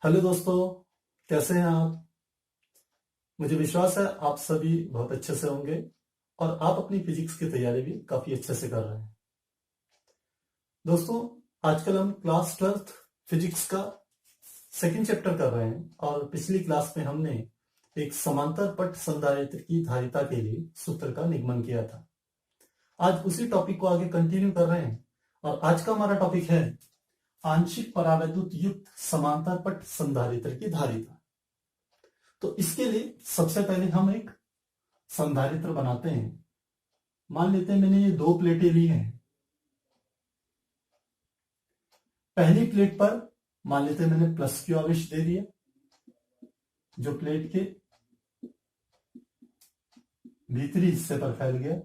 Hello दोस्तों, कैसे हैं आप। मुझे विश्वास है आप सभी बहुत अच्छे से होंगे और आप अपनी फिजिक्स की तैयारी भी काफी अच्छे से कर रहे हैं। दोस्तों, आजकल हम क्लास 12th फिजिक्स का सेकंड चैप्टर कर रहे हैं और पिछली क्लास में हमने एक समांतर पट संधारित्र की धारिता के लिए सूत्र का निगमन किया था। आज उसी टॉपिक को आगे कंटिन्यू कर रहे हैं और आज का हमारा टॉपिक है आंशिक परावैद्युत युक्त समांतर पट संधारित्र की धारिता। तो इसके लिए सबसे पहले हम एक संधारित्र बनाते हैं। मान लेते हैं मैंने ये दो प्लेटें ली हैं। पहली प्लेट पर मान लेते हैं मैंने प्लस क्यू आवेश दे दिया, जो प्लेट के भीतरी हिस्से पर फैल गया।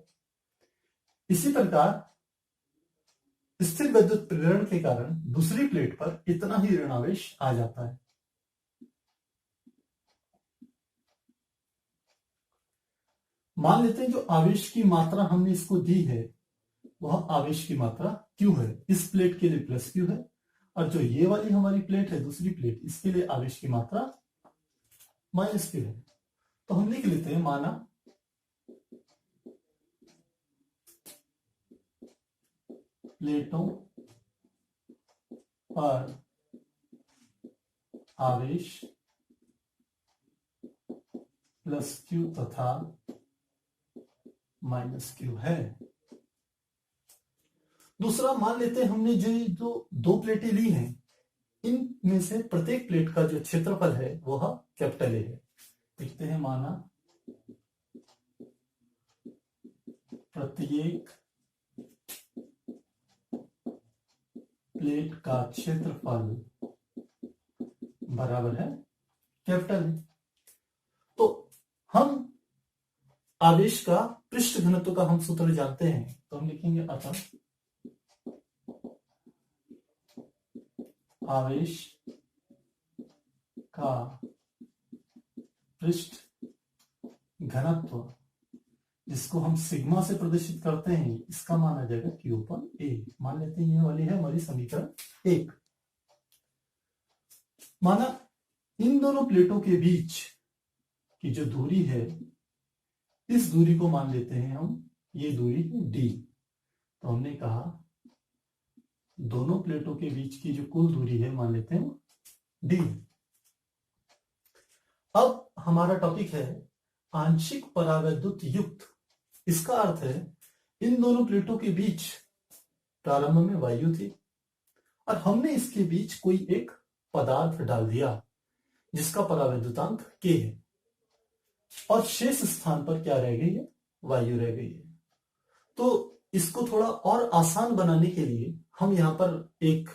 इसी प्रकार स्थिर विद्युत प्रेरण के कारण दूसरी प्लेट पर इतना ही ऋण आवेश आ जाता है। मान लेते हैं जो आवेश की मात्रा हमने इसको दी है वह आवेश की मात्रा Q है। इस प्लेट के लिए प्लस Q है और जो ये वाली हमारी प्लेट है दूसरी प्लेट, इसके लिए आवेश की मात्रा माइनस Q है। तो हम लिख लेते हैं, माना प्लेटों पर आवेश प्लस Q तथा माइनस Q है। दूसरा, मान लेते हैं हमने जो दो प्लेटें ली हैं, इनमें से प्रत्येक प्लेट का जो क्षेत्रफल है वह कैपिटल ए है। लिखते हैं, माना प्रत्येक प्लेट का क्षेत्रफल बराबर है कैपिटल ए। तो हम आवेश का पृष्ठ घनत्व का हम सूत्र जानते हैं, तो हम लिखेंगे अतः आवेश का पृष्ठ घनत्व, जिसको हम सिग्मा से प्रदर्शित करते हैं, इसका मान आ जाएगा Q/A। मान लेते हैं ये वाली है हमारी समीकरण 1। माना इन दोनों प्लेटों के बीच की जो दूरी है, इस दूरी को मान लेते हैं हम, ये दूरी D। तो हमने कहा दोनों प्लेटों के बीच की जो कुल दूरी है मान लेते हैं D। अब हमारा टॉपिक है आंशिक परावैद्युत युक्त। इसका अर्थ है इन दोनों प्लेटों के बीच प्रारंभ में वायु थी और हमने इसके बीच कोई एक पदार्थ डाल दिया जिसका परावैद्युतांक K है और शेष स्थान पर क्या रह गई है, वायु रह गई है। तो इसको थोड़ा और आसान बनाने के लिए हम यहां पर एक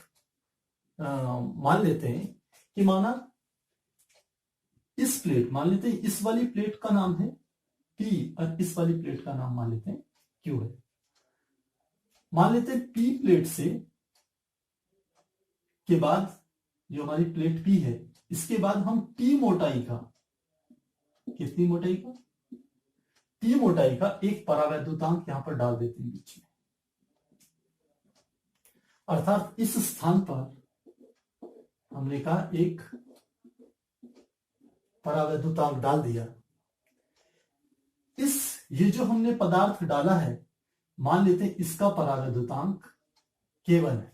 मान लेते हैं कि माना इस प्लेट, मान लेते हैं इस वाली प्लेट का नाम है P और इस वाली प्लेट का नाम मान लेते हैं Q है। मान लेते हैं P प्लेट से के बाद जो हमारी प्लेट P है, इसके बाद हम T मोटाई का, कितनी मोटाई का, T मोटाई का एक परावैद्युतांक यहां पर डाल देते हैं बीच में। अर्थात इस स्थान पर हमने कहा एक परावैद्युतांक डाल दिया। ये जो हमने पदार्थ डाला है, मान लेते हैं इसका परावैद्युतांक K1 है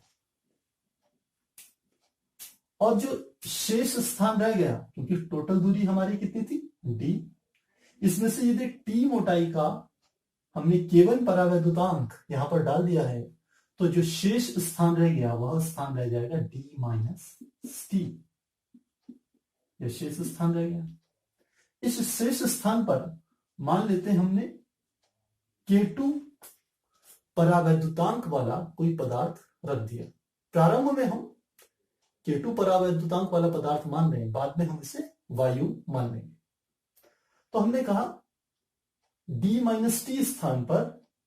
और जो शेष स्थान रह गया, क्योंकि टोटल दूरी हमारी कितनी थी D, इसमें से यदि T मोटाई का हमने K1 परावैद्युतांक यहां पर डाल दिया है, तो जो शेष स्थान रह गया वह स्थान रह जाएगा D-T। यह शेष स्थान रह गया। इस शेष स्थान पर मान लेते हैं हमने K2 परावैद्युतांक वाला कोई पदार्थ रख दिया। प्रारंभ में हम K2 परावैद्युतांक वाला पदार्थ मान रहे हैं, बाद में हम इसे वायु मान लेंगे। तो हमने कहा D-T स्थान पर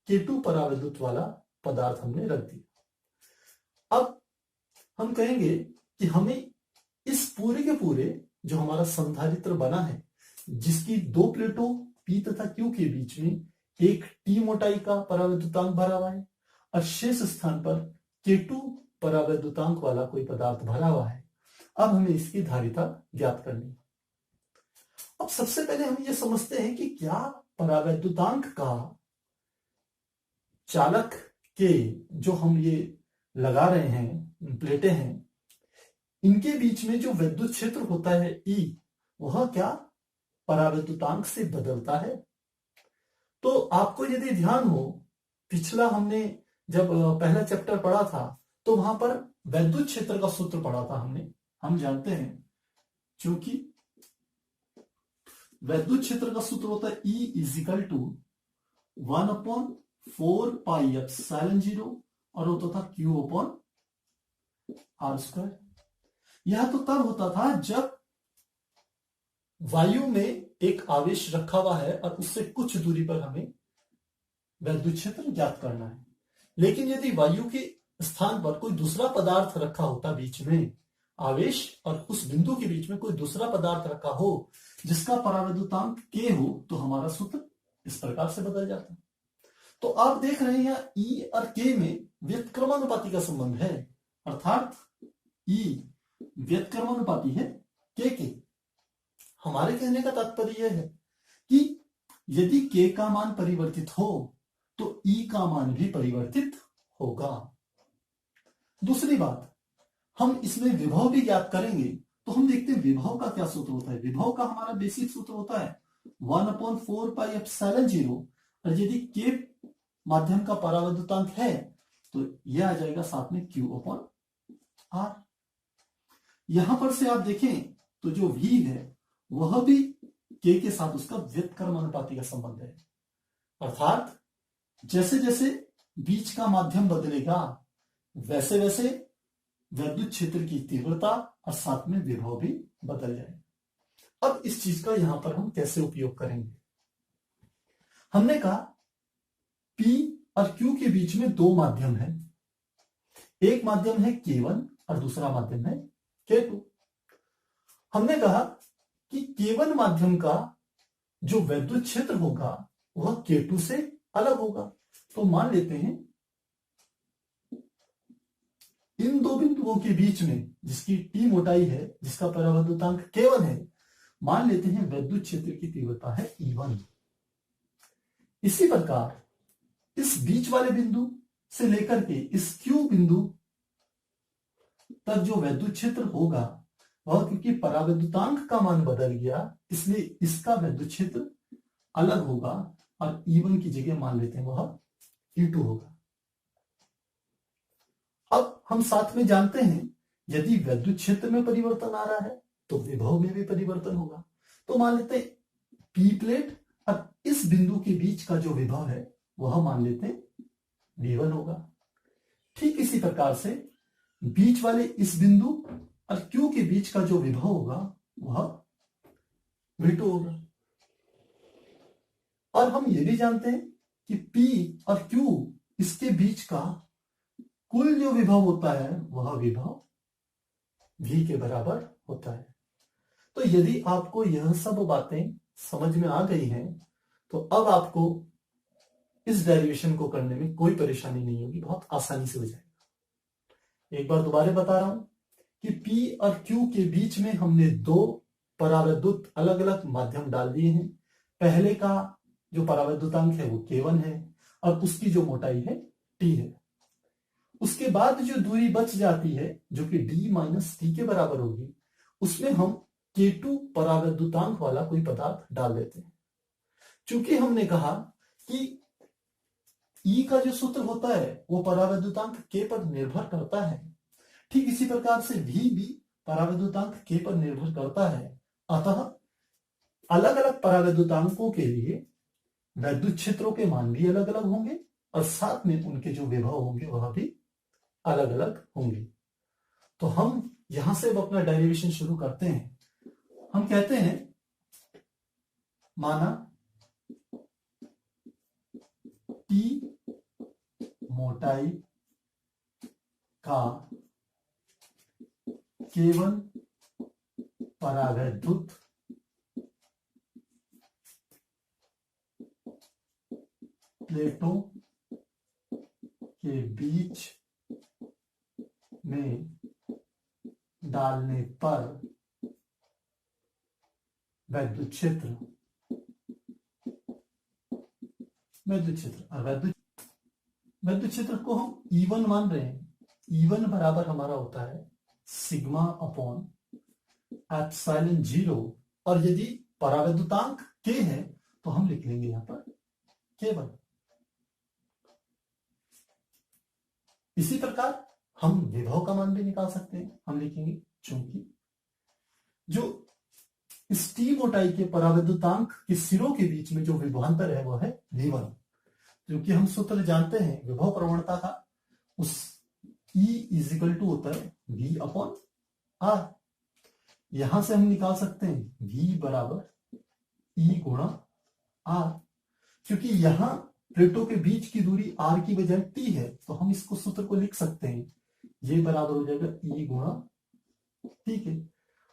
K2 परावैद्युत वाला पदार्थ हमने रख दिया। अब हम कहेंगे कि हमें इस पूरे के पूरे जो हमारा संधारित्र बना है, जिसकी दो प्लेटों P तथा Q के बीच में एक T मोटाई का परावैद्युतांक भरा हुआ है और शेष स्थान पर K2 परावैद्युतांक वाला कोई पदार्थ भरा हुआ है, अब हमें इसकी धारिता ज्ञात करनी है। अब सबसे पहले हम ये समझते हैं कि क्या परावैद्युतांक का चालक के जो हम ये लगा रहे हैं प्लेटें हैं, इनके बीच में जो विद्युत क्षेत्र होता है E, वह क्या परावैद्युतांक से बदलता है? तो आपको यदि ध्यान हो, पिछला हमने जब पहला चैप्टर पढ़ा था तो वहां पर विद्युत क्षेत्र का सूत्र पढ़ा था हमने। हम जानते हैं क्योंकि विद्युत क्षेत्र का सूत्र होता है E इजिकल टू 1/4πε0 और होता था Q/r²। यह तो तब होता था जब वायु में एक आवेश रखा हुआ है और उससे कुछ दूरी पर हमें विद्युत क्षेत्र ज्ञात करना है। लेकिन यदि वायु के स्थान पर कोई दूसरा पदार्थ रखा होता बीच में, आवेश और उस बिंदु के बीच में कोई दूसरा पदार्थ रखा हो जिसका परावैद्युतांक K हो, तो हमारा सूत्र इस प्रकार से बदल जाता है। तो आप देख रहे हैं E और K में व्युत्क्रमानुपाती का संबंध है, अर्थात E व्युत्क्रमानुपाती है K के। हमारे कहने का तात्पर्य यह है कि यदि K का मान परिवर्तित हो तो E का मान भी परिवर्तित होगा। दूसरी बात, हम इसमें विभव भी ज्ञात करेंगे, तो हम देखते हैं विभव का क्या सूत्र होता है। विभव का हमारा बेसिक सूत्र होता है 1/4πε0, और यदि K माध्यम का परावैद्युतांक है तो यह आ जाएगा साथ में Q/r। यहां पर से आप देखें तो जो V है वह भी K के साथ उसका व्युत्क्रमानुपाती का संबंध है, अर्थात जैसे जैसे बीच का माध्यम बदलेगा वैसे वैसे विद्युत क्षेत्र की तीव्रता और साथ में विभव भी बदल जाएगा। अब इस चीज का यहां पर हम कैसे उपयोग करेंगे? हमने कहा P और Q के बीच में दो माध्यम है, एक माध्यम है K1 और दूसरा माध्यम है K2। हमने कहा कि K1 माध्यम का जो विद्युत क्षेत्र होगा वह K2 से अलग होगा। तो मान लेते हैं इन दो बिंदुओं के बीच में जिसकी T मोटाई है, जिसका परावैद्युतांक K1 है, मान लेते हैं विद्युत क्षेत्र की तीव्रता है E1। इसी प्रकार इस बीच वाले बिंदु से लेकर के इस Q बिंदु तक जो विद्युत क्षेत्र होगा वह, क्योंकि परावैद्युतांक का मान बदल गया इसलिए इसका विद्युत क्षेत्र अलग होगा और E1 की जगह मान लेते हैं वह E2 होगा। अब हम साथ में जानते हैं यदि विद्युत क्षेत्र में परिवर्तन आ रहा है तो विभव में भी परिवर्तन होगा। तो मान लेते हैं P प्लेट और इस बिंदु के बीच का जो विभव है वह मान लेते हैं V1 होगा। ठीक इसी प्रकार से बीच वाले इस बिंदु और Q के बीच का जो विभव होगा वह V2 होगा। और हम ये भी जानते हैं कि P और Q इसके बीच का कुल जो विभव होता है वह विभव V के बराबर होता है। तो यदि आपको यह सब बातें समझ में आ गई हैं तो अब आपको इस डेरिवेशन को करने में कोई परेशानी नहीं होगी, बहुत आसानी से हो जाएगा। एक बार दोबारा बता रहा हूं कि P और Q के बीच में हमने दो परावैद्युत अलग अलग माध्यम डाल दिए हैं। पहले का जो परावैद्युतांक है वो K1 है और उसकी जो मोटाई है T है। उसके बाद जो दूरी बच जाती है जो कि D माइनस T के बराबर होगी, उसमें हम K2 परावैद्युतांक वाला कोई पदार्थ डाल देते हैं। चूंकि हमने कहा कि E का जो सूत्र होता है वो परावैद्युतांक K पर निर्भर करता है, ठीक इसी प्रकार से V भी परावैद्युतांक K पर निर्भर करता है। अतः अलग अलग परावैद्युतांकों के लिए विद्युत क्षेत्रों के मान भी अलग अलग होंगे और साथ में उनके जो विभव होंगे वह भी अलग अलग होंगे। तो हम यहां से अब अपना डेरिवेशन शुरू करते हैं। हम कहते हैं माना T मोटाई का K1 परावैद्युत प्लेटों के बीच में डालने पर विद्युत क्षेत्र और विद्युत क्षेत्र को हम E1 मान रहे हैं। E1 बराबर हमारा होता है सिग्मा अपॉन एप्सिलॉन 0, और यदि परावैद्युतांक K है तो हम लिख लेंगे यहां पर K1। इसी प्रकार हम विभव का मान भी निकाल सकते हैं। हम लिखेंगे चूंकि जो इस टी मोटाई के परावैद्युतांक के सिरों के बीच में जो विभवांतर है वह है V1, क्योंकि हम सूत्र जानते हैं विभव प्रवणता का, उस E इजिकल टू होता है V अपॉन R। यहां से हम निकाल सकते हैं V बराबर E गुणा R, क्योंकि यहां प्लेटों के बीच की दूरी R की बजाय T है, तो हम इसको सूत्र को लिख सकते हैं, ये बराबर हो जाएगा E गुणा T के।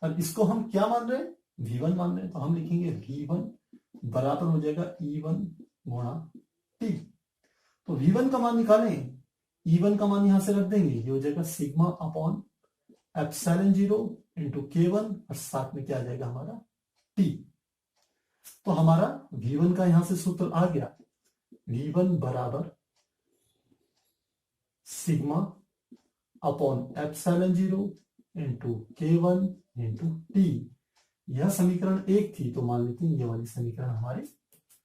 और इसको हम क्या मान रहे हैं, V1 मान रहे हैं, तो हम लिखेंगे V1 बराबर हो जाएगा E1 गुणा T। तो V1 का मान निकालें, E1 का मान यहां से रख देंगे, ये हो जाएगा sigma upon epsilon 0 into K1, और साथ में क्या आ जाएगा हमारा T। तो हमारा V1 का यहां से सूत्र आ गया, V1 बराबर sigma upon epsilon 0 into K1 into T। यह समीकरण 1 थी, तो मान लेते हैं ये वाली समीकरण हमारी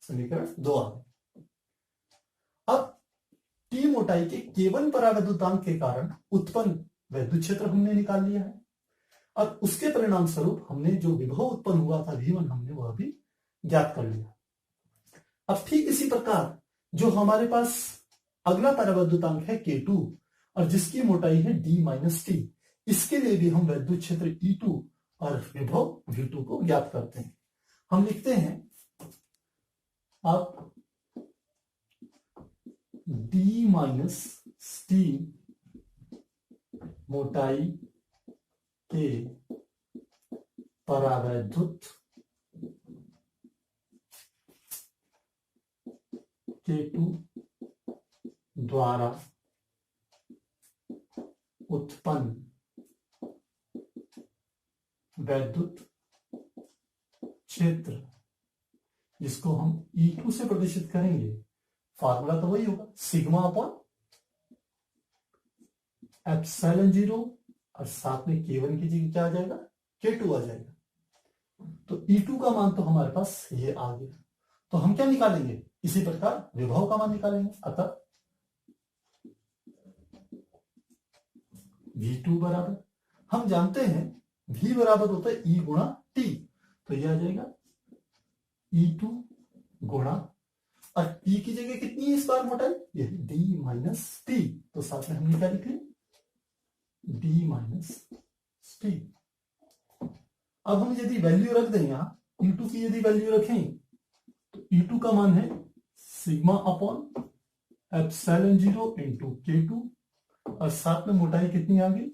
समीकरण 2 आ गई। अब टी मोटाई के केवल परावैद्युतांक के कारण उत्पन्न विद्युत क्षेत्र हमने निकाल लिया है, और उसके परिणाम स्वरूप हमने जो विभव उत्पन्न हुआ था V1 हमने वह भी ज्ञात कर लिया। अब ठीक इसी प्रकार जो हमारे पास अगला परावैद्युतांक है K2, और जिसकी मोटाई है D माइनस T, इसके लिए भी हम विद्युत क्षेत्र E2 और विभव V2 को ज्ञात करते हैं। हम लिखते हैं अब D माइनस T मोटाई के परावैद्युत K2 द्वारा उत्पन्न विद्युत क्षेत्र, जिसको हम E2 से प्रदर्शित करेंगे, फार्मूला तो वही होगा सिग्मा अपॉन एप्सिलॉन 0, और साथ में K1 की जगह क्या आ जाएगा, K2 आ जाएगा। तो E2 का मान तो हमारे पास ये आ गया, तो हम क्या निकालेंगे, इसी प्रकार विभव का मान निकालेंगे। अतः V2 बराबर, हम जानते हैं V बराबर होता है E गुणा T, तो यह आ जाएगा E2 गुणा, और T की जगह कितनी है इस बार मोटाई, ये D माइनस T, तो साथ में हमने क्या लिख लिया D माइनस T। अब हम यदि वैल्यू रख दें यहां E2 की, यदि वैल्यू रखें तो E2 का मान है sigma upon epsilon 0 into K2, और साथ में मोटाई कितनी आ गई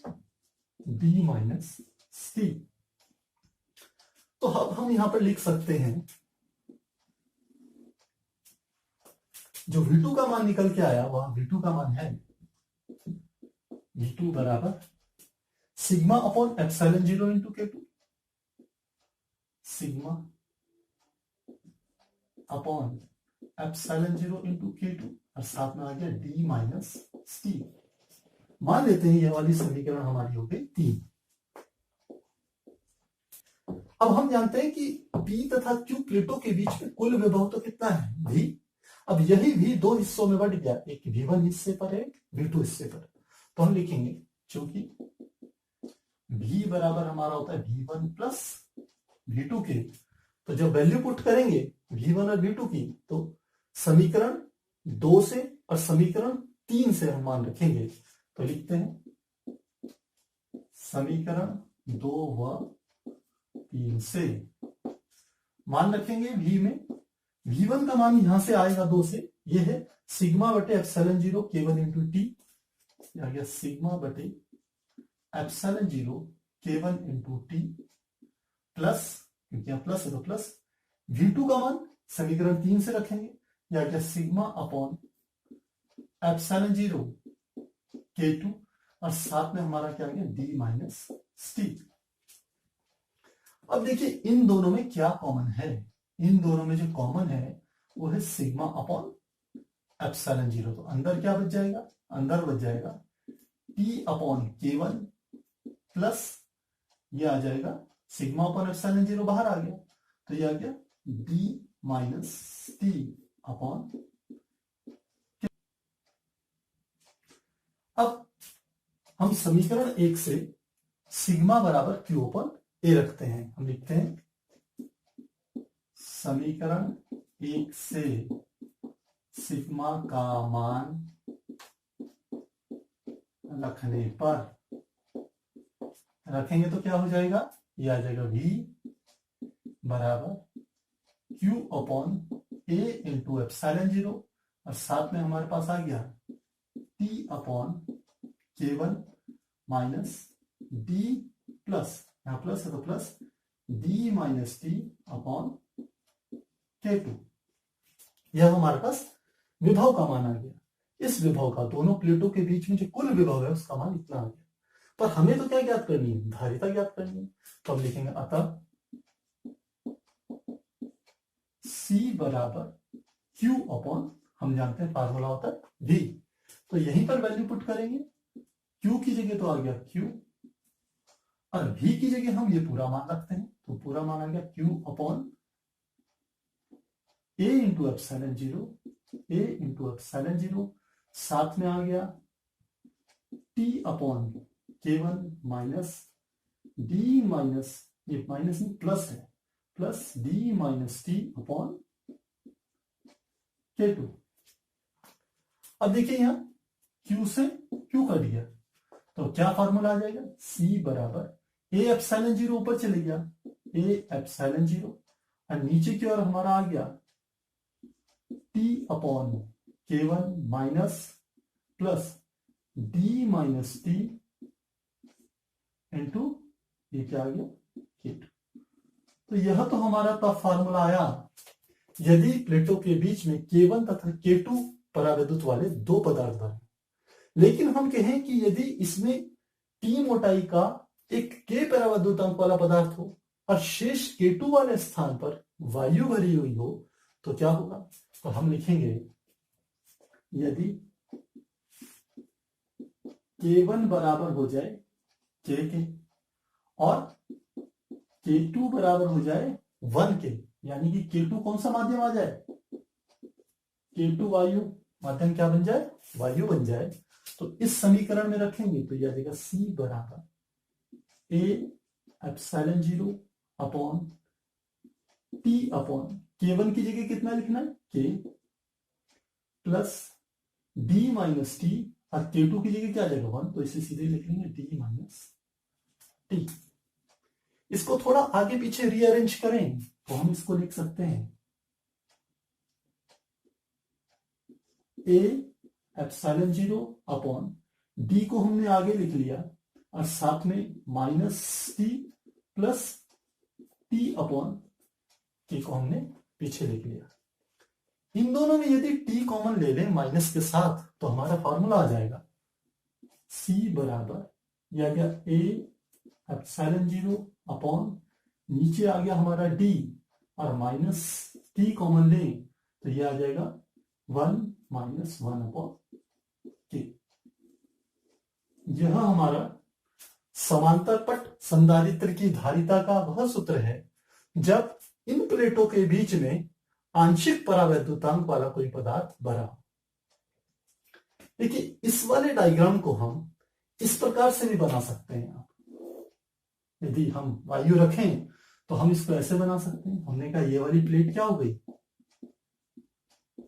D माइनस T। तो अब हम यहां पर लिख सकते हैं जो V2 का मान निकल के आया वह V2 का मान है V2 बराबर sigma upon epsilon 0 into K2, sigma upon epsilon 0 into K2, और साथ में आ गया D माइनस T। मान लेते हैं यह वाली समीकरण हमारी हो गई 3। अब हम जानते हैं कि P तथा Q प्लेटों के बीच में कुल विभव तो कितना है, V। अब यही V दो हिस्सों में बढ़ गया, एक V1 हिस्से पर है, एक V2 हिस्से पर। तो हम लिखेंगे क्योंकि V बराबर हमारा होता है V1 प्लस V2 के, तो जब वैल्यू पुट करेंगे V1 और V2 की, तो समीकरण 2 से और समीकरण 3 से हम मान रखेंगे। तो लिखते हैं समीकरण 2 व 3 से मान रखेंगे V में, V1 का मान यहां से आएगा 2 से, ये है सिग्मा बटे एप्सिलॉन 0 K1 इंटू T, आ गया सिग्मा बटे epsilon 0 K1 into T, plus, क्योंकि यहां प्लस है तो प्लस, V2 का मान समीकरण 3 से रखेंगे, यह आ गया सिग्मा अपॉन एप्सिलॉन 0 K2, और साथ में हमारा क्या आ गया D माइनस टी। अब देखिए इन दोनों में क्या कॉमन है, इन दोनों में जो कॉमन है वो है सिग्मा अपॉन एप्सिलॉन जीरो। तो अंदर क्या बच जाएगा, अंदर बच जाएगा T अपॉन K1 प्लस ये आ जाएगा सिग्मा अपॉन एप्सिलॉन जीरो बाहर आ गया, तो ये आ गया D माइनस टी अपॉन। अब हम समीकरण 1 से सिग्मा बराबर Q अपॉन ए रखते हैं। हम लिखते हैं समीकरण 1 से सिग्मा का मान रखने पर, रखेंगे तो क्या हो जाएगा, ये आ जाएगा V बराबर Q अपॉन ए इंटू एप्सिलॉन जीरो, और साथ में हमारे पास आ गया T upon K1 minus D plus, यहां प्लस है तो plus D minus T upon K2। यह हमारे पास विभव का मान आ गया। इस विभव का दोनों प्लेटों के बीच में जो कुल विभव है उसका मान इतना आ गया, पर हमें तो क्या ज्ञात करनी है, धारिता ज्ञात करनी है। तो हम लिखेंगे अतः C बराबर Q अपॉन, हम जानते हैं फार्मूला होता है V, तो यहीं पर वैल्यू पुट करेंगे। Q की जगह तो आ गया Q, और V की जगह हम ये पूरा मान रखते हैं, तो पूरा मान आ गया Q upon A into epsilon zero, A into epsilon zero, साथ में आ गया T upon K1 minus D minus, ये माइनस नहीं प्लस है, plus D minus T upon K2। अब देखिए यहां Q से Q कट गया, तो क्या फॉर्मूला आ जाएगा, C बराबर A एप्सिलॉन जीरो ऊपर चले गया, A एप्सिलॉन जीरो, और नीचे की ओर हमारा आ गया T upon K1 minus plus D minus T into ये क्या आ गया K2। तो यह तो हमारा तब फॉर्मूला आया यदि प्लेटों के बीच में K1 तथा K2 पराविद्युत वाले दो पदार्थ बने। लेकिन हम कहें कि यदि इसमें T मोटाई का एक K पराविद्युतांक वाला पदार्थ हो और शेष K2 वाले स्थान पर वायु भरी हुई हो, तो क्या होगा, तो हम लिखेंगे यदि K1 बराबर हो जाए K के और K2 बराबर हो जाए 1 के, यानी कि K2 कौन सा माध्यम आ जाए, K2 वायु माध्यम क्या बन जाए, वायु बन जाए, तो इस समीकरण में रखेंगे तो यह आ जाएगा C बराबर A epsilon zero upon T upon K1 की जगह कितना लिखना है K plus D minus T, और K2 की जगह क्या आ जाएगा 1, तो इसे सीधे लिखेंगे D माइनस टी। इसको थोड़ा आगे पीछे रीअरेंज करें तो हम इसको लिख सकते हैं A epsilon zero upon D को हमने आगे लिख लिया, और साथ में minus T plus T upon K को हमने पीछे लिख लिया। इन दोनों में यदि T कॉमन ले लें माइनस के साथ, तो हमारा फॉर्मूला आ जाएगा C बराबर, यह आ गया A एप्सिलॉन जीरो अपॉन, नीचे आ गया हमारा D, और माइनस T कॉमन लें तो यह आ जाएगा 1 माइनस 1 अपॉन K। यह हमारा समांतर पट संधारित्र की धारिता का वह सूत्र है जब इन प्लेटों के बीच में आंशिक परावैद्युतांक वाला कोई पदार्थ भरा। देखिए इस वाले डायग्राम को हम इस प्रकार से भी बना सकते हैं। यदि हम वायु रखें तो हम इसको ऐसे बना सकते हैं। हमने कहा ये वाली प्लेट क्या हो गई,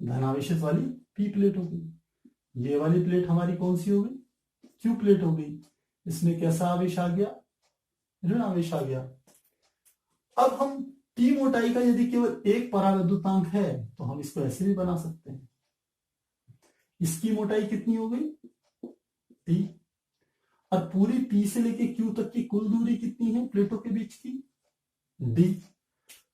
धनावेशित वाली पी प्लेट हो गई। ये वाली प्लेट हमारी कौन सी हो गई, क्यू प्लेट हो गई। इसमें कैसा आवेश आ गया, ऋण आवेश आ गया। अब हम टी मोटाई का यदि केवल एक परावैद्युतांक है तो हम इसको ऐसे भी बना सकते हैं। इसकी मोटाई कितनी हो गई टी, और पूरी पी से लेके क्यू तक की कुल दूरी कितनी है प्लेटों के बीच की, डी।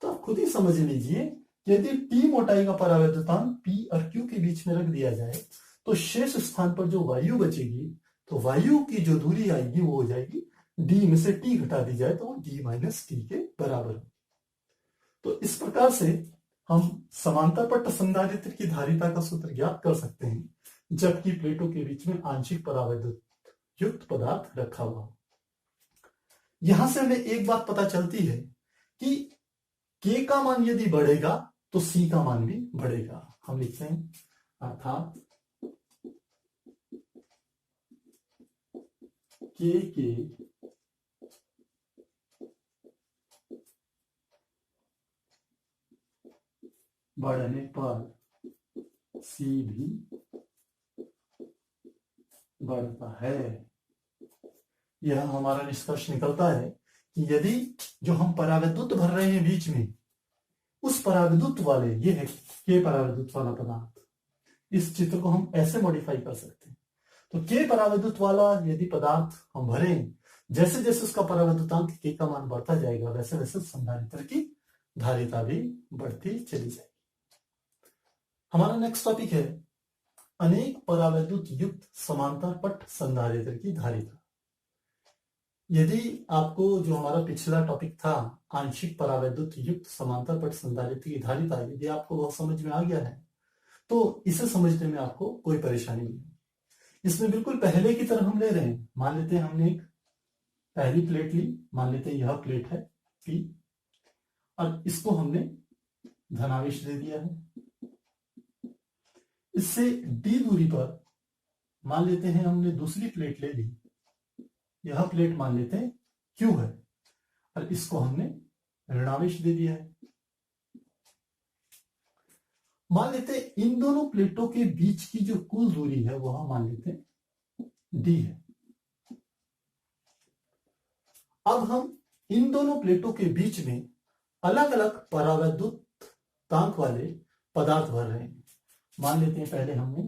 तो आप खुद ही समझ लीजिए यदि टी मोटाई का परावैद्युतांक पी और क्यू के बीच में रख दिया जाए तो शेष स्थान पर जो वायु बचेगी तो वायु की जो दूरी आएगी वो हो जाएगी डी में से टी घटा दी जाए तो वो डी माइनस टी के बराबर हो। तो इस प्रकार से हम समांतर पट्ट संधारित्र की धारिता का सूत्र ज्ञात कर सकते हैं जबकि प्लेटों के बीच में आंशिक परावैद्युत युक्त पदार्थ रखा हुआ। यहां से हमें एक बात पता चलती है कि K का मान यदि बढ़ेगा तो C का मान भी बढ़ेगा। हम लिखते हैं अर्थात K के बढ़ने पर C भी बढ़ता है। यह हमारा निष्कर्ष निकलता है कि यदि जो हम परावैद्युत भर रहे हैं बीच में उस परावैद्युत वाले, ये है K परावैद्युत वाला पदार्थ, इस चित्र को हम ऐसे मॉडिफाई कर सकते हैं। तो K परावैद्युत वाला यदि पदार्थ हम भरें, जैसे जैसे उसका परावैद्युतांक K का मान बढ़ता जाएगा वैसे वैसे संधारित्र की धारिता भी बढ़ती चली जाएगी। हमारा नेक्स्ट टॉपिक है अनेक परावैद्युत युक्त समांतर पट्ट संधारित्र की धारिता। यदि आपको जो हमारा पिछला टॉपिक था आंशिक परावैद्युत युक्त समांतर पट्ट संधारित्र की धारिता, यदि आपको वह समझ में आ गया है तो इसे समझने में आपको कोई परेशानी नहीं। इसमें बिल्कुल पहले की तरह हम ले रहे हैं। मान लेते हैं हमने एक पहली प्लेट ली, मान लेते हैं यह प्लेट है P और इसको हमने धनावेश दे दिया है। इससे D दूरी पर मान लेते हैं हमने दूसरी प्लेट ले ली, यह प्लेट मान लेते हैं Q है और इसको हमने ऋणावेश दे दिया है। मान लेते हैं इन दोनों प्लेटों के बीच की जो कुल दूरी है वह मान लेते हैं D है। अब हम इन दोनों प्लेटों के बीच में अलग अलग परावैद्युतांक वाले पदार्थ भर रहे हैं। मान लेते हैं पहले हमने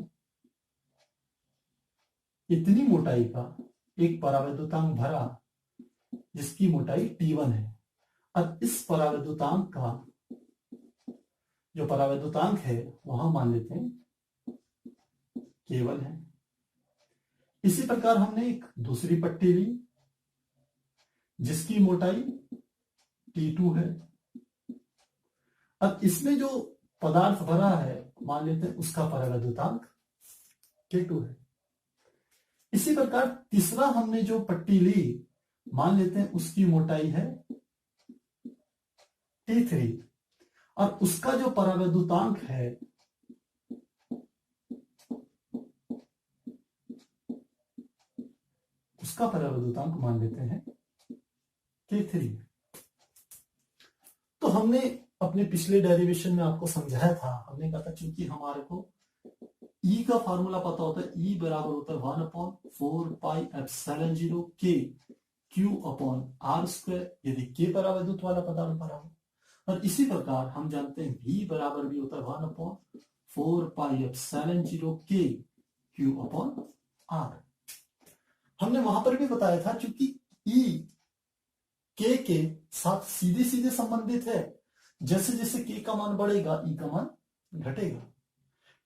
इतनी मोटाई का एक परावैद्युतांक भरा जिसकी मोटाई T1 है और इस परावैद्युतांक का जो परावैद्युतांक है वहां मान लेते हैं K1 है। इसी प्रकार हमने एक दूसरी पट्टी ली जिसकी मोटाई T2 है अब इसमें जो पदार्थ भरा है मान लेते हैं उसका परावैद्युतांक K2 है। इसी प्रकार तीसरा हमने जो पट्टी ली मान लेते हैं उसकी मोटाई है T3 और उसका जो परावैद्युतांक है उसका परावैद्युतांक मान लेते हैं K3। तो हमने अपने पिछले डेरिवेशन में आपको समझाया था, हमने कहा था चूंकि हमारे को E का फॉर्मूला पता होता है, E बराबर होता है 1/4πε0 K Q/r², यदि K परावैद्युत वाला पदार्थ भरा हो। और इसी प्रकार हम जानते हैं V बराबर भी होता है 1/4πε0 K Q/r। हमने वहां पर भी बताया था चूंकि E K के साथ सीधे सीधे संबंधित है, जैसे जैसे K का मान बढ़ेगा E का मान घटेगा।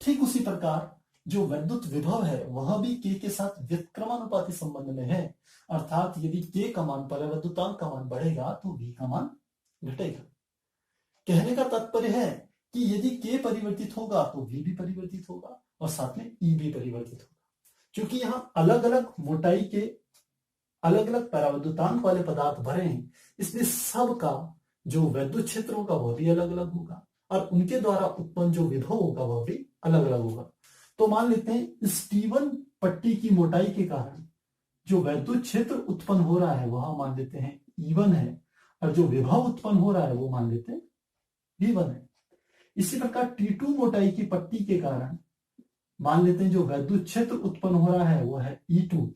ठीक उसी प्रकार जो वैद्युत विभव है वह भी K के साथ व्युत्क्रमानुपाती संबंध में है, अर्थात यदि K का मान परावैद्युतांक का मान बढ़ेगा तो V का मान घटेगा। कहने का तात्पर्य है कि यदि K परिवर्तित होगा तो V भी परिवर्तित होगा और साथ में E भी परिवर्तित होगा। क्योंकि यहाँ अलग अलग मोटाई के अलग अलग परावैद्युतांक वाले पदार्थ भरे हैं, इसलिए सबका जो वैद्युत क्षेत्र होगा वह भी अलग अलग होगा और उनके द्वारा उत्पन्न जो विभव होगा वह भी अलग अलग होगा। तो मान लेते हैं इस T1 पट्टी की मोटाई के कारण जो वैद्युत क्षेत्र उत्पन्न हो रहा है वह मान लेते हैं E1 है और जो विभव उत्पन्न हो रहा है वो मान लेते हैं V1 है। इसी प्रकार T2 मोटाई की पट्टी के कारण मान लेते हैं जो वैद्युत क्षेत्र उत्पन्न हो रहा है वह है E2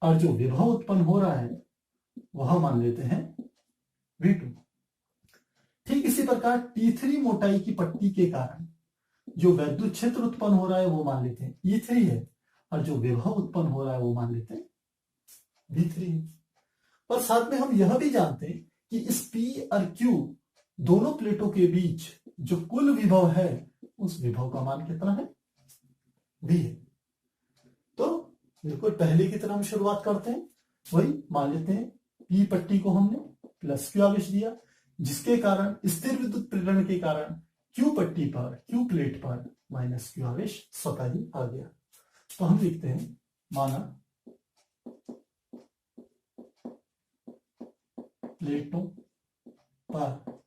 और जो विभव उत्पन्न हो रहा है वह मान लेते हैं V2। ठीक इसी प्रकार T3 मोटाई की पट्टी के कारण जो वैद्युत क्षेत्र उत्पन्न हो रहा है वो मान लेते हैं E3 है और जो विभव उत्पन्न हो रहा है वो मान लेते हैं V3 है। और साथ में हम यह भी जानते हैं कि इस P और Q दोनों प्लेटों के बीच जो कुल विभव है उस विभव का मान कितना है V है। तो बिल्कुल पहले की तरह हम शुरुआत करते हैं, वही मान लेते हैं पी पट्टी को हमने प्लस क्यू आवेश दिया, जिसके कारण स्थिर विद्युत प्रेरण के कारण क्यू पट्टी पर, क्यू प्लेट पर माइनस क्यू आवेश स्वतः ही आ गया। तो हम लिखते हैं माना प्लेटों पर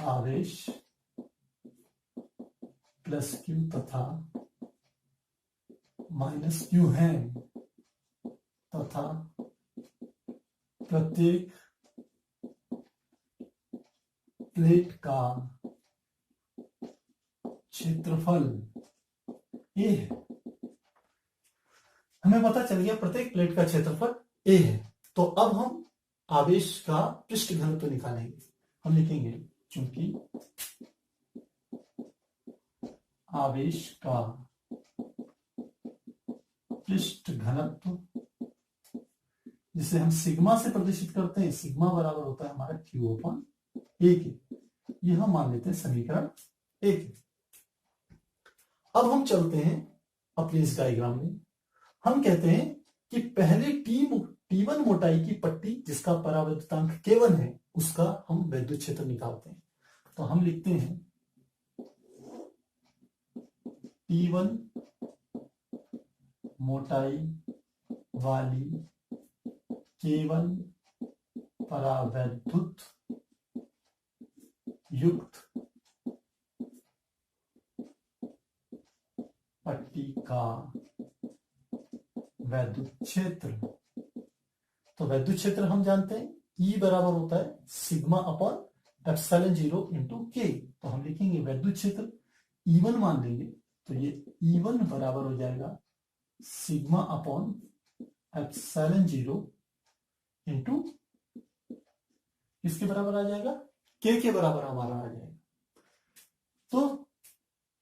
आवेश प्लस क्यू तथा माइनस क्यू है तथा प्रत्येक प्लेट का क्षेत्रफल ए है। हमें पता चल गया प्रत्येक प्लेट का क्षेत्रफल ए है। तो अब हम आवेश का पृष्ठ घनत्व निकालेंगे। हम लिखेंगे चूंकि आवेश का पृष्ठ घनत्व, जिसे हम सिग्मा से प्रदर्शित करते हैं, सिग्मा बराबर होता है हमारा क्यू अपॉन ए के, यह मान लेते हैं समीकरण एक। अब हम चलते हैं अपने इस डायग्राम में। हम कहते हैं कि पहले T1 मोटाई की पट्टी जिसका परावैद्युतांक K1 है, उसका हम वैद्युत क्षेत्र निकालते हैं। तो हम लिखते हैं T1 मोटाई वाली K1 परावैद्युत युक्त पट्टी का वैद्युत क्षेत्र। तो वैद्युत क्षेत्र हम जानते हैं E बराबर होता है सिग्मा अपॉन एप्सिलॉन 0 इंटू के। तो हम लिखेंगे वैद्युत क्षेत्र E1 मान लेंगे, तो ये E1 बराबर हो जाएगा सिग्मा अपॉन एप्सिलॉन 0 इंटू किसके बराबर आ जाएगा, के बराबर हमारा आ जाएगा। तो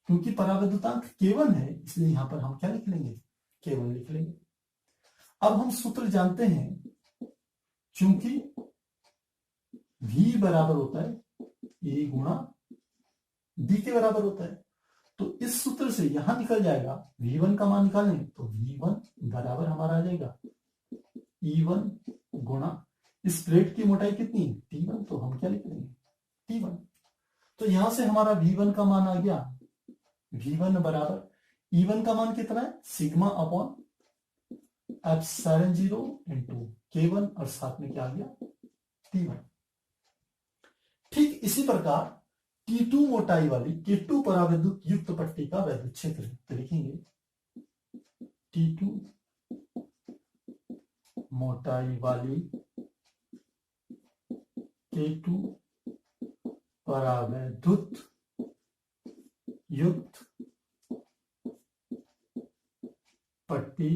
क्योंकि परावैद्युतांक K1 है, इसलिए यहां पर हम क्या लिख लेंगे, K1 लिख लेंगे। अब हम सूत्र जानते हैं, चूंकि V बराबर होता है A गुणा D के बराबर होता है, तो इस सूत्र से यहां निकल जाएगा V1 का मान निकालें तो V1 बराबर हमारा आ जाएगा E1 गुणा इस प्लेट की मोटाई कितनी T1, तो हम क्या लिख लेंगे T1। तो यहां से हमारा V1 का मान आ गया, V1 बराबर E1 का मान कितना है sigma upon epsilon 0 into K1 और साथ में क्या आ गया T1। ठीक इसी प्रकार T2 मोटाई वाली K2 परावैद्युत युक्त पट्टी का वैद्युत क्षेत्र है। तो लिखेंगे T2 मोटाई वाली K2 परावैद्युत युक्त पट्टी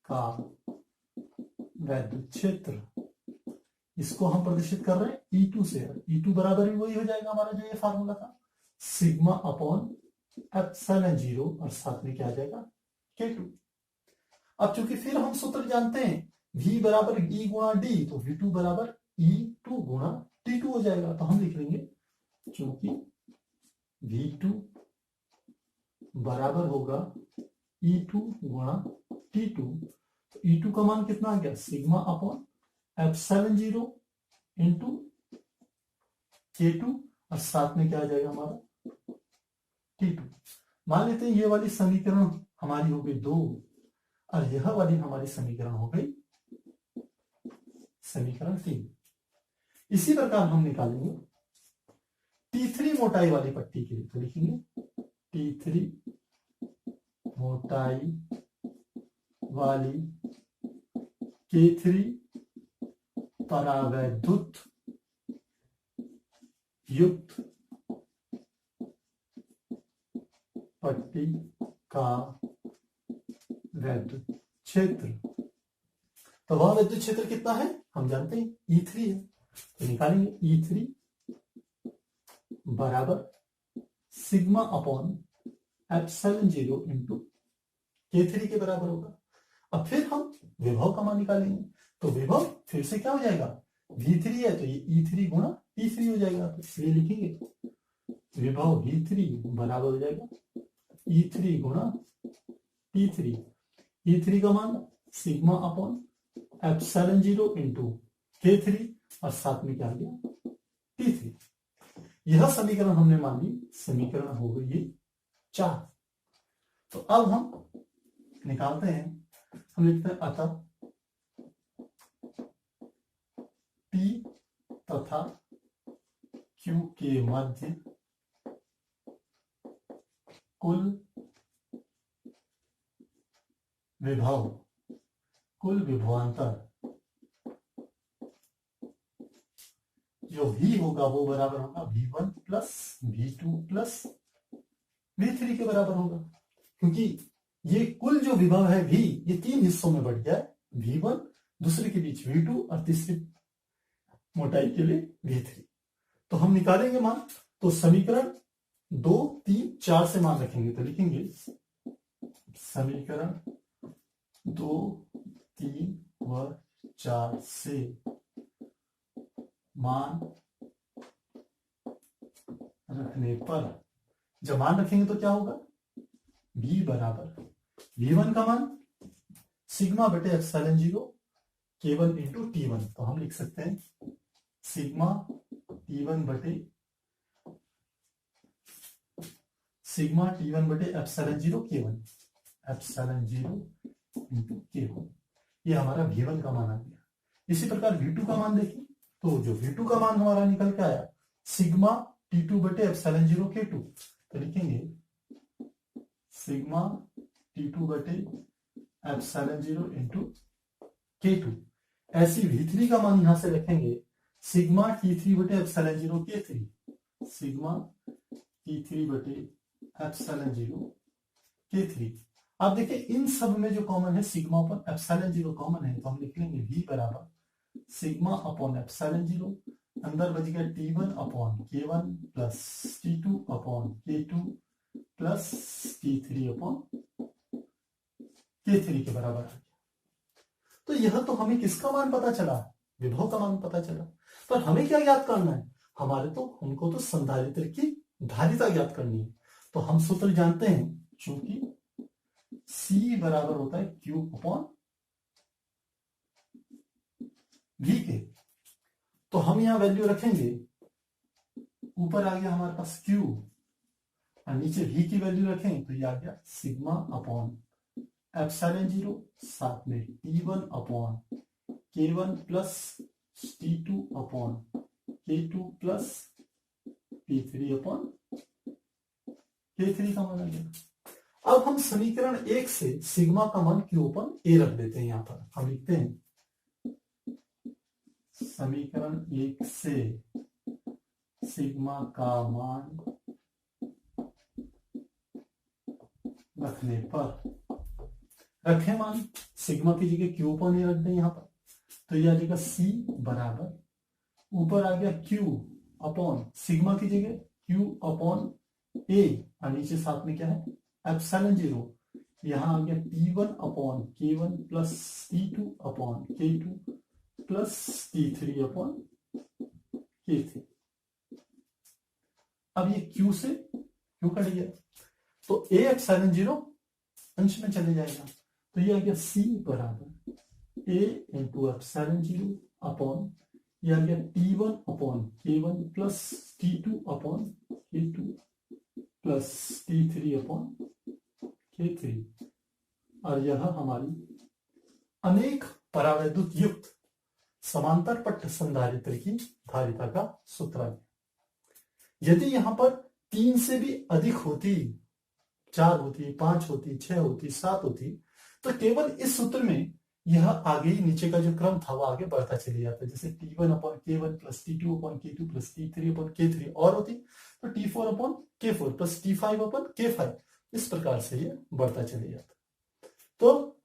का वैद्युत क्षेत्र, इसको हम प्रदर्शित कर रहे हैं E2 से। E2 बराबर भी वही हो जाएगा हमारा जो ये फार्मूला था, सिग्मा अपॉन एप्सिलॉन 0 और साथ में क्या आ जाएगा K2। अब चूंकि फिर हम सूत्र जानते हैं V बराबर E गुणा D, तो V2 बराबर E2 गुणा T2 हो जाएगा। तो हम लिख लेंगे चूंकि V2 बराबर होगा E2 गुणा T2, तो E2 का मान कितना आ गया sigma upon epsilon 0 into K2 और साथ में क्या आ जाएगा हमारा T2। मान लेते हैं ये वाली समीकरण हमारी हो गई 2 और यह वाली हमारी समीकरण हो गई समीकरण 3। इसी प्रकार हम निकालेंगे T3 मोटाई वाली पट्टी के लिए। तो लिखेंगे T3 मोटाई वाली K3 परावैद्युत युक्त पट्टी का वैद्युत क्षेत्र। तो वह वैद्युत क्षेत्र कितना है हम जानते हैं E3 है, तो निकालेंगे E3 बराबर sigma upon epsilon 0 into K3 के बराबर होगा। अब फिर हम विभव का मान निकालेंगे, तो विभव फिर से क्या हो जाएगा V3 है, तो ये E3 गुणा T3 हो जाएगा। तो इसलिए लिखेंगे विभव V3 बराबर हो जाएगा E3 गुणा T3। E3 का मान sigma upon epsilon 0 into K3 और साथ में क्या आ गया T3। यह समीकरण हमने मान ली समीकरण हो गई ये 4। तो अब हम निकालते हैं, हम लिखते हैं अतः P तथा Q के मध्य कुल विभव, कुल विभवांतर जो V होगा वो बराबर होगा V1 plus V2 plus V3 के बराबर होगा, क्योंकि ये कुल जो विभव है V ये 3 हिस्सों में बढ़ गया है। V1, दूसरे के बीच V2 और तीसरी मोटाई के लिए V3। तो हम निकालेंगे मान, तो समीकरण 2, 3, 4 से मान रखेंगे, तो लिखेंगे समीकरण 2, 3 व 4 से मान रखने पर, जब मान रखेंगे तो क्या होगा, V बराबर V1 का मान सिग्मा बटे एप्सिलॉन 0 K1 इंटू T1। तो हम लिख सकते हैं सिग्मा T1 बटे epsilon 0 K1, epsilon 0 into K1। ये हमारा V1 का मान आ गया। इसी प्रकार V2 का मान देखें, तो जो V2 का मान हमारा निकल के आया सिग्मा T2 बटे एप्सिलॉन 0 K2। तो लिखेंगे सिग्मा T2 बटे एप्सिलॉन 0 इंटू K2। ऐसी V3 का मान यहां से रखेंगे सिग्मा T3 बटे एप्सिलॉन 0 K3, सिग्मा T3 बटे एप्सिलॉन 0 K3। आप देखिए इन सब में जो कॉमन है सिग्मा अपॉन एप्सिलॉन 0 कॉमन है, तो हम लिख लेंगे V बराबर सिग्मा अपॉन एप्सिलॉन 0, अंदर बच गया T1 upon K1 plus T2 upon K2 plus T3 upon K3 के बराबर आ गया। तो यह तो हमें किसका मान पता चला, विभव का मान पता चला। पर हमें क्या ज्ञात करना है, हमको तो संधारित्र की धारिता ज्ञात करनी है। तो हम सूत्र जानते हैं, चूंकि C बराबर होता है Q अपॉन V के, तो हम यहां वैल्यू रखेंगे, ऊपर आ गया हमारे पास Q और नीचे V की वैल्यू रखें तो ये आ गया सिग्मा अपॉन एप्सिलॉन 0 साथ में T1 upon K1 plus T2 upon K2 plus T3 upon K3 का मान आ गया। अब हम समीकरण 1 से सिग्मा का मान Q अपॉन A रख देते हैं। यहां पर हम लिखते हैं समीकरण 1 से सिग्मा का मान रखने पर, रखें मान सिग्मा की जगह Q अपॉन A रख दें यहां पर, तो यह आ जाएगा C बराबर, ऊपर आ गया Q अपॉन सिग्मा की जगह Q अपॉन A और नीचे साथ में क्या है एप्सिलॉन 0, यहां आ गया T1 upon K1 plus T2 upon K2 plus T3 upon K3। अब ये Q से Q कट गया, तो A एप्सिलॉन 0 अंश में चले जाएगा, तो ये आ गया C बराबर A इंटू एप्सिलॉन 0 अपॉन ये आ गया T1 upon K1 plus T2 upon K2 plus T3 upon K3। और यह हमारी अनेक परावैद्युत युक्त समांतर पट्ट संधारित्र की धारिता का सूत्र है। यदि यहां पर 3 से भी अधिक होती, 4 होती, 5 होती, 6 होती, 7 होती, तो केवल इस सूत्र में यह आगे ही नीचे का जो क्रम था वो आगे बढ़ता चले जाता है। जैसे T1 upon K1 plus T2 upon K2 plus T3 upon K3 और होती तो T4 upon K4 plus T5 upon K5, इस प्रकार से ये बढ़ता चले जाता। तो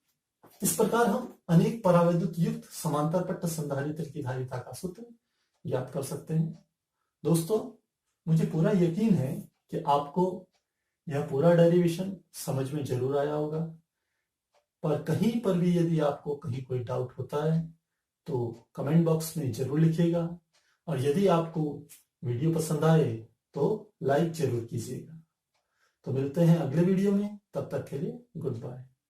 इस प्रकार हम अनेक परावैद्युत युक्त समांतर पट्ट संधारित्र की धारिता का सूत्र ज्ञात कर सकते हैं। दोस्तों, मुझे पूरा यकीन है कि आपको यह पूरा डेरिवेशन समझ में जरूर आया होगा, पर कहीं पर भी यदि आपको कहीं कोई डाउट होता है तो कमेंट बॉक्स में जरूर लिखिएगा। और यदि आपको वीडियो पसंद आए तो लाइक जरूर कीजिएगा। तो मिलते हैं अगले वीडियो में, तब तक के लिए गुड बाय।